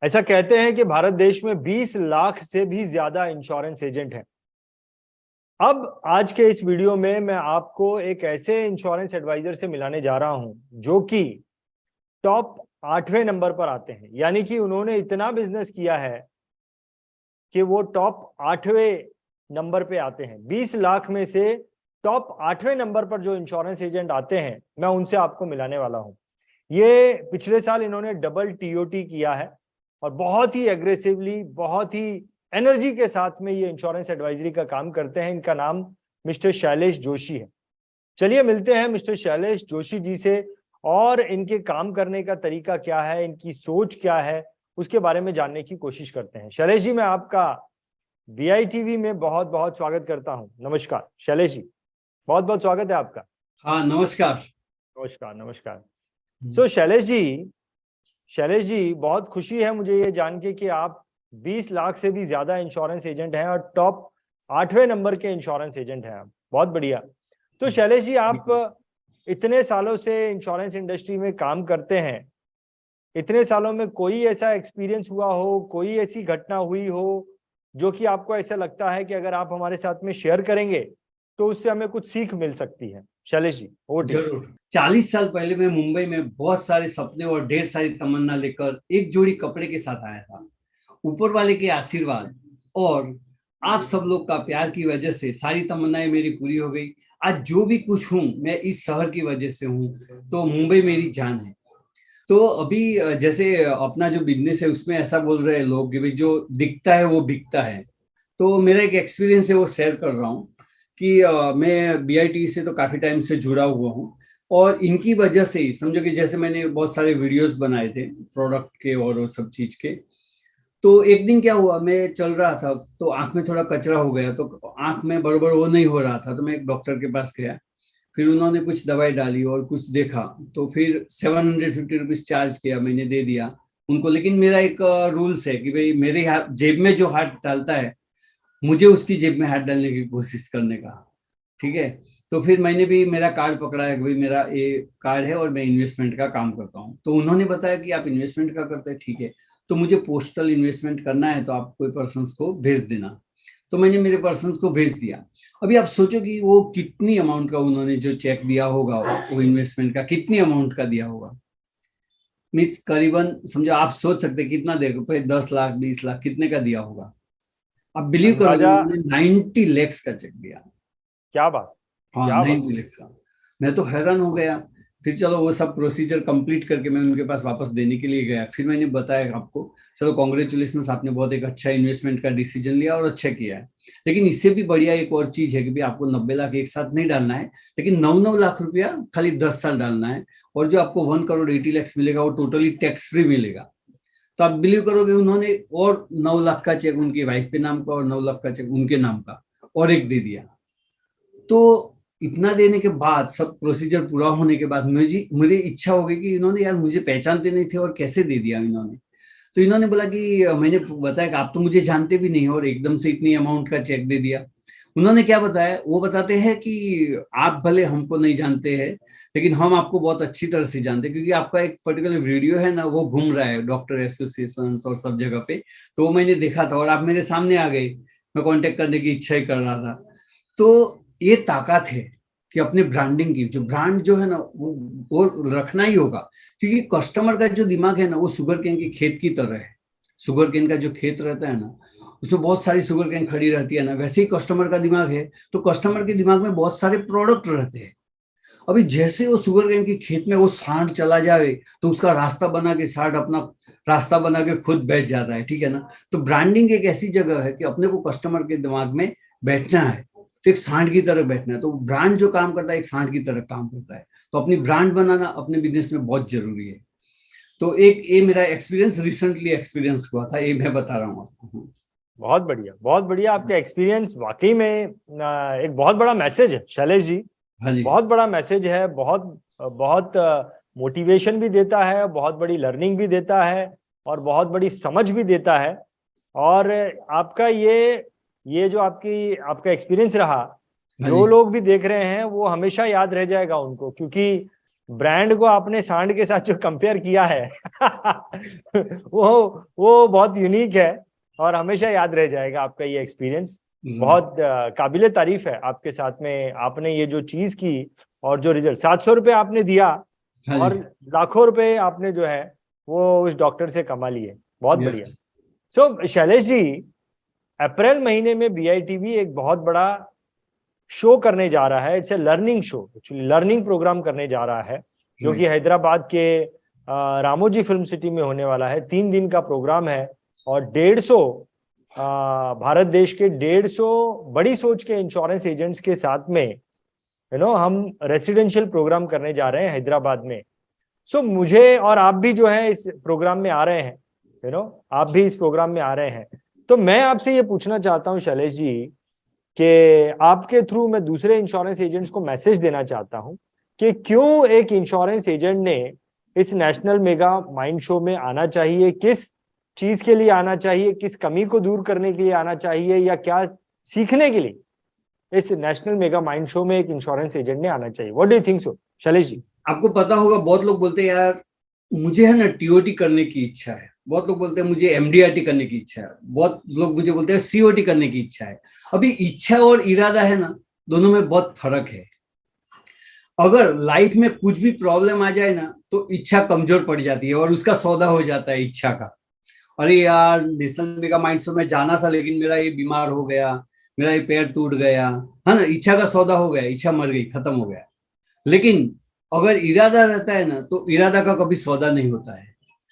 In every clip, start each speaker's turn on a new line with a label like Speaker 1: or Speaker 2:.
Speaker 1: ऐसा कहते हैं कि भारत देश में 20 लाख से भी ज्यादा इंश्योरेंस एजेंट हैं। अब आज के इस वीडियो में मैं आपको एक ऐसे इंश्योरेंस एडवाइजर से मिलाने जा रहा हूं जो कि टॉप 8वें नंबर पर आते हैं, यानी कि उन्होंने इतना बिजनेस किया है कि वो टॉप 8वें नंबर पे आते हैं। 20 लाख में से टॉप 8वें नंबर पर जो इंश्योरेंस एजेंट आते हैं, मैं उनसे आपको मिलाने वाला हूं। ये पिछले साल इन्होंने डबल टीओटी किया है और बहुत ही एग्रेसिवली, बहुत ही एनर्जी के साथ में ये इंश्योरेंस एडवाइजरी का काम करते हैं। इनका नाम मिस्टर शैलेश जोशी है। चलिए मिलते हैं मिस्टर शैलेश जोशी जी से और इनके काम करने का तरीका क्या है, इनकी सोच क्या है, उसके बारे में जानने की कोशिश करते हैं। शैलेश जी, मैं आपका VI TV में बहुत बहुत स्वागत करता हूं। नमस्कार शैलेश जी, बहुत बहुत स्वागत है आपका।
Speaker 2: हाँ, नमस्कार।
Speaker 1: नमस्कार नमस्कार। सो शैलेश जी, बहुत खुशी है मुझे ये जान के कि आप 20 लाख से भी ज्यादा इंश्योरेंस एजेंट हैं और टॉप 8वें नंबर के इंश्योरेंस एजेंट हैं आप। बहुत बढ़िया। तो शैलेश जी, आप इतने सालों से इंश्योरेंस इंडस्ट्री में काम करते हैं, इतने सालों में कोई ऐसा एक्सपीरियंस हुआ हो, कोई ऐसी घटना हुई हो जो कि आपको ऐसा लगता है कि अगर आप हमारे साथ में शेयर करेंगे तो उससे हमें कुछ सीख मिल सकती है? Shailesh ji, over to you.
Speaker 2: जरूर। 40 साल पहले मैं मुंबई में बहुत सारे सपने और ढेर सारी तमन्ना लेकर एक जोड़ी कपड़े के साथ आया था। ऊपर वाले के आशीर्वाद और आप सब लोग का प्यार की वजह से सारी तमन्नाएं मेरी पूरी हो गई। आज जो भी कुछ हूँ मैं इस शहर की वजह से हूँ। तो मुंबई मेरी जान है। तो अभी जैसे अपना जो बिजनेस है उसमें ऐसा बोल रहे हैं लोग कि भाई जो दिखता है वो बिकता है। तो मेरा एक एक्सपीरियंस है वो शेयर कर रहा हूँ कि मैं BIT से तो काफी टाइम से जुड़ा हुआ हूँ। और इनकी वजह से ही समझो कि जैसे मैंने बहुत सारे वीडियोस बनाए थे प्रोडक्ट के और वो सब चीज के। तो एक दिन क्या हुआ, मैं चल रहा था तो आंख में थोड़ा कचरा हो गया, तो आंख में बरोबर वो नहीं हो रहा था, तो मैं एक डॉक्टर के पास गया। फिर उन्होंने कुछ दवाई डाली और कुछ देखा, तो फिर 750 रुपीज चार्ज किया, मैंने दे दिया उनको। लेकिन मेरा एक रूल्स है कि भाई मेरे जेब में जो हाथ डालता है मुझे उसकी जेब में हाथ डालने की कोशिश करने का। ठीक है। तो फिर मैंने भी मेरा कार्ड पकड़ा है कि भाई मेरा ये कार्ड है और मैं इन्वेस्टमेंट का काम करता हूँ। तो उन्होंने बताया कि आप इन्वेस्टमेंट का करते हैं, ठीक है। तो मुझे पोस्टल इन्वेस्टमेंट करना है तो आप कोई पर्सन को भेज देना। तो मैंने मेरे पर्सन को भेज दिया। अभी आप सोचो कि वो कितनी अमाउंट का उन्होंने जो चेक दिया होगा वो इन्वेस्टमेंट का कितनी अमाउंट का दिया होगा। मीन्स करीबन समझो, आप सोच सकते हैं कितना देगा, 10 लाख 20 लाख कितने का दिया होगा। आप बिलीव करोगे
Speaker 1: अंदाजा?
Speaker 2: उन्होंने 90 lakhs का चेक दिया।
Speaker 1: क्या बात,
Speaker 2: हाँ,
Speaker 1: क्या बात।
Speaker 2: 90 lakhs का। मैं तो हैरान हो गया। फिर चलो वो सब प्रोसीजर कंप्लीट करके मैं उनके पास वापस देने के लिए गया। फिर मैंने बताया आपको, चलो कॉन्ग्रेचुलेशन, आपने बहुत एक अच्छा इन्वेस्टमेंट का डिसीजन लिया और अच्छा किया है। लेकिन इससे भी बढ़िया एक और चीज है कि भाई आपको 90 लाख एक साथ नहीं डालना है, लेकिन 9-9 लाख रुपया खाली 10 साल डालना है। और जो आपको 1 करोड़ 80 lakhs मिलेगा वो टोटली टैक्स फ्री मिलेगा। तो आप बिलीव करोगे उन्होंने और 9 लाख का चेक उनकी वाइफ के नाम का और 9 लाख का चेक उनके नाम का और एक दे दिया। तो इतना देने के बाद, सब प्रोसीजर पूरा होने के बाद मुझे इच्छा हो गई कि इन्होंने यार मुझे पहचानते नहीं थे और कैसे दे दिया इन्होंने। तो इन्होंने बोला कि मैंने बताया कि आप तो मुझे जानते भी नहीं और एकदम से इतनी अमाउंट का चेक दे दिया। उन्होंने क्या बताया, वो बताते हैं कि आप भले हमको नहीं जानते हैं लेकिन हम आपको बहुत अच्छी तरह से जानते हैं, क्योंकि आपका एक पर्टिकुलर वीडियो है ना वो घूम रहा है डॉक्टर एसोसिएशन और सब जगह पे। तो वो मैंने देखा था और आप मेरे सामने आ गए। मैं कांटेक्ट करने की इच्छा ही कर रहा था। तो ये ताकत है कि अपने ब्रांडिंग की, जो ब्रांड जो है ना वो रखना ही होगा। क्योंकि कस्टमर का जो दिमाग है ना वो शुगर केन के खेत की तरह है। शुगर केन का जो खेत रहता है ना उसमें बहुत सारी शुगर केन खड़ी रहती है ना, वैसे ही कस्टमर का दिमाग है। तो कस्टमर के दिमाग में बहुत सारे प्रोडक्ट रहते हैं। अभी जैसे वो शुगर केन के खेत में वो सांड चला जाए तो उसका रास्ता बना के सांड अपना रास्ता बना के खुद बैठ जाता है, ठीक है ना। तो ब्रांडिंग एक ऐसी जगह है कि अपने को कस्टमर के दिमाग में बैठना है, तो एक सांड की तरह बैठना है। तो ब्रांड जो काम करता है एक सांड की तरह काम करता है। तो अपनी ब्रांड बनाना अपने बिजनेस में बहुत जरूरी है। तो एक ये मेरा एक्सपीरियंस रिसेंटली एक्सपीरियंस हुआ था, ये मैं बता रहा हूँ आपको।
Speaker 1: बहुत बढ़िया, बहुत बढ़िया। आपका एक्सपीरियंस वाकई में एक बहुत बड़ा मैसेज है शैलेश जी।
Speaker 2: हाँ जी।
Speaker 1: बहुत बड़ा मैसेज है, बहुत बहुत मोटिवेशन भी देता है, बहुत बड़ी लर्निंग भी देता है और बहुत बड़ी समझ भी देता है। और आपका ये जो आपका एक्सपीरियंस रहा,
Speaker 2: हाँ जी।
Speaker 1: जो लोग भी देख रहे हैं वो हमेशा याद रह जाएगा उनको, क्योंकि ब्रांड को आपने सांड के साथ जो कंपेयर किया है वो बहुत यूनिक है और हमेशा याद रह जाएगा आपका ये एक्सपीरियंस। बहुत काबिले तारीफ है आपके साथ में, आपने ये जो चीज की और जो रिजल्ट 700 रुपये आपने दिया
Speaker 2: हाँ
Speaker 1: और लाखों रुपए आपने जो है वो उस डॉक्टर से कमा लिए। बहुत बढ़िया। सो शैलेश जी, अप्रैल महीने में BITV एक बहुत बड़ा शो करने जा रहा है। It's a learning show, actually learning program करने जा रहा है, जो कि हैदराबाद के रामोजी फिल्म सिटी में होने वाला है। 3 दिन का प्रोग्राम है और 150 भारत देश के 150 बड़ी सोच के इंश्योरेंस एजेंट्स के साथ में हम रेसिडेंशियल प्रोग्राम करने जा रहे हैं हैदराबाद में। सो मुझे और आप भी जो है इस प्रोग्राम में आ रहे हैं, आप भी इस प्रोग्राम में आ रहे हैं। तो मैं आपसे ये पूछना चाहता हूँ शैलेश जी कि आपके थ्रू मैं दूसरे इंश्योरेंस एजेंट्स को मैसेज देना चाहता हूँ कि क्यों एक इंश्योरेंस एजेंट ने इस नेशनल मेगा माइंड शो में आना चाहिए, किस चीज के लिए आना चाहिए, किस कमी को दूर करने के लिए आना चाहिए, या क्या सीखने के लिए इस नेशनल मेगा माइंड शो में एक इंश्योरेंस एजेंट ने आना चाहिए। What do you think so Shailesh ji?
Speaker 2: आपको पता होगा, बहुत लोग बोलते हैं यार मुझे है ना TOT करने की इच्छा है, बहुत लोग बोलते हैं मुझे MDRT करने की इच्छा है, बहुत लोग मुझे बोलते हैं COT करने की इच्छा है। अभी इच्छा और इरादा है ना, दोनों में बहुत फर्क है। अगर लाइफ में कुछ भी प्रॉब्लम आ जाए ना तो इच्छा कमजोर पड़ जाती है और उसका सौदा हो जाता है इच्छा का। अरे यार नेशनल मेगा माइंड शो में जाना था लेकिन मेरा ये बीमार हो गया, मेरा ये पैर टूट गया, है ना, इच्छा का सौदा हो गया, इच्छा मर गई, खत्म हो गया। लेकिन अगर इरादा रहता है ना तो इरादा का कभी सौदा नहीं होता है।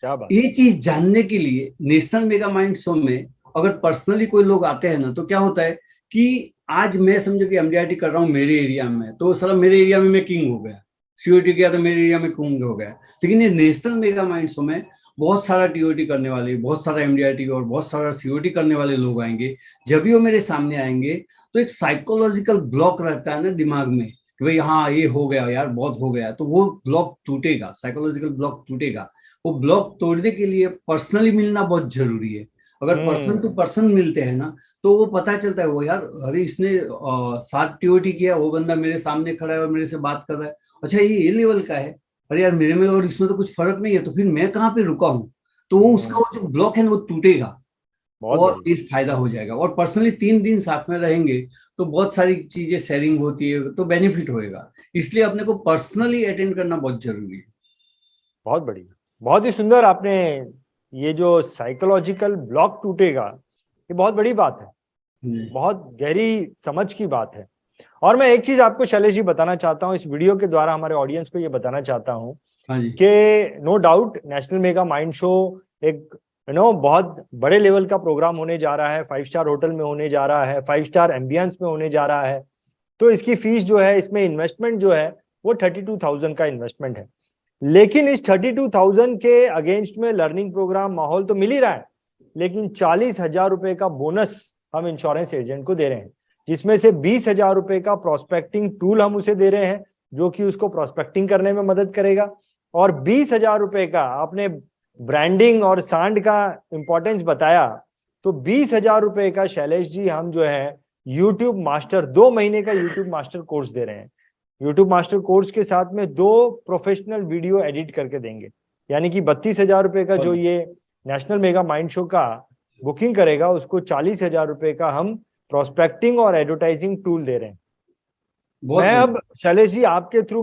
Speaker 1: क्या बात।
Speaker 2: ये चीज जानने के लिए नेशनल मेगा माइंड शो में अगर पर्सनली कोई लोग आते हैं ना तो क्या होता है कि आज मैं समझो कि MDRT कर रहा हूँ मेरे एरिया में, तो साला मेरे एरिया में मैं किंग हो गया, COT किया तो मेरे एरिया में किंग हो गया। लेकिन ये नेशनल मेगा माइंड शो में बहुत सारा TOT करने वाले, बहुत सारा MDRT और बहुत सारा COT करने वाले लोग आएंगे। जब भी वो मेरे सामने आएंगे तो एक साइकोलॉजिकल ब्लॉक रहता है ना दिमाग में कि भाई हाँ ये हो गया यार, बहुत हो गया, तो वो ब्लॉक टूटेगा, साइकोलॉजिकल ब्लॉक टूटेगा। वो ब्लॉक तोड़ने के लिए पर्सनली मिलना बहुत जरूरी है। अगर पर्सन टू पर्सन मिलते हैं ना तो वो पता चलता है, वो यार अरे इसने 7 TOT किया, वो बंदा मेरे सामने खड़ा है और मेरे से बात कर रहा है, अच्छा ये लेवल का है, अरे यार मेरे में और इसमें तो कुछ फर्क नहीं है, तो फिर मैं कहाँ पे रुका हूँ। तो वो उसका वो जो ब्लॉक है ना वो टूटेगा और इस फायदा हो जाएगा। और पर्सनली 3 दिन साथ में रहेंगे तो बहुत सारी चीजें शेयरिंग होती है तो बेनिफिट होएगा। इसलिए अपने को पर्सनली अटेंड करना बहुत जरूरी है।
Speaker 1: बहुत बढ़िया, बहुत ही सुंदर। आपने ये जो साइकोलॉजिकल ब्लॉक टूटेगा, ये बहुत बड़ी बात है, बहुत गहरी समझ की बात है। और मैं एक चीज आपको शैलेश जी बताना चाहता हूँ, इस वीडियो के द्वारा हमारे ऑडियंस को ये बताना चाहता हूँ कि no doubt national mega mind show एक बहुत बड़े लेवल का प्रोग्राम होने जा रहा है, 5 स्टार होटल में होने जा रहा है, 5 स्टार एम्बियंस में होने जा रहा है। तो इसकी फीस जो है, इसमें इन्वेस्टमेंट जो है वो 32,000 का इन्वेस्टमेंट है। लेकिन इस 32,000 के अगेंस्ट में लर्निंग प्रोग्राम माहौल तो मिल ही रहा है, लेकिन 40,000 रुपए का बोनस हम इंश्योरेंस एजेंट को दे रहे हैं, जिसमें से 20,000 रुपए का प्रोस्पेक्टिंग टूल हम उसे दे रहे हैं जो कि उसको प्रोस्पेक्टिंग करने में मदद करेगा। और 20,000 रुपए का, आपने ब्रांडिंग और सांड का इंपॉर्टेंस बताया, तो 20,000 रुपए का शैलेश जी हम जो है यूट्यूब मास्टर 2 महीने का यूट्यूब मास्टर कोर्स दे रहे हैं। यूट्यूब मास्टर कोर्स के साथ में 2 प्रोफेशनल वीडियो एडिट करके देंगे, यानी कि 32,000 रुपए का जो ये नेशनल मेगा माइंड शो का बुकिंग करेगा उसको 40,000 रुपए का हम प्रोस्पेक्टिंग और एडवर्टाइजिंग टूल दे रहे हैं। मैं अब शैलेश जी आपके थ्रू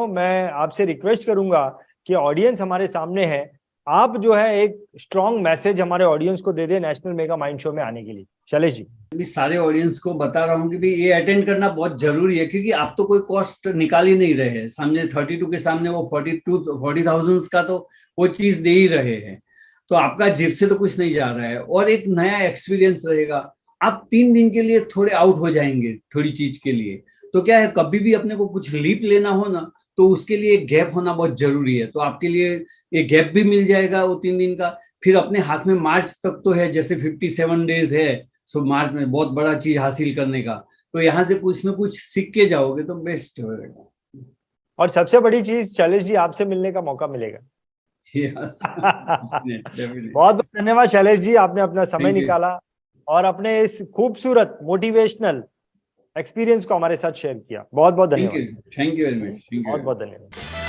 Speaker 1: मैं आपसे रिक्वेस्ट करूंगा कि ऑडियंस हमारे सामने है, आप जो है एक स्ट्रॉन्ग मैसेज हमारे ऑडियंस को दे दे नेशनल मेगा माइंड शो में आने के लिए। शैलेश जी,
Speaker 2: मैं सारे ऑडियंस को बता रहा हूँ कि भाई ये अटेंड करना बहुत जरूरी है, क्योंकि आप तो कोई कॉस्ट निकाल ही नहीं रहे हैं, सामने 32 के सामने वो 40,000 का तो वो चीज दे ही रहे हैं, तो आपका जेब से तो कुछ नहीं जा रहा है और एक नया एक्सपीरियंस रहेगा। आप 3 दिन के लिए थोड़े आउट हो जाएंगे थोड़ी चीज के लिए, तो क्या है कभी भी अपने को कुछ लीप लेना हो ना तो उसके लिए एक गैप होना बहुत जरूरी है। तो आपके लिए एक गैप भी मिल जाएगा वो 3 दिन का। फिर अपने हाथ में मार्च तक तो है, जैसे 57 डेज है, सो मार्च में बहुत बड़ा चीज हासिल करने का, तो यहाँ से कुछ ना कुछ सीख के जाओगे तो बेस्ट होगा।
Speaker 1: और सबसे बड़ी चीज शैलेश जी, आपसे मिलने का मौका मिलेगा। बहुत बहुत धन्यवाद शैलेश जी, आपने अपना समय निकाला और अपने इस खूबसूरत मोटिवेशनल एक्सपीरियंस को हमारे साथ शेयर किया। बहुत बहुत
Speaker 2: थैंक
Speaker 1: धन्यवाद।
Speaker 2: You, thank you very much, thank you.
Speaker 1: बहुत बहुत धन्यवाद।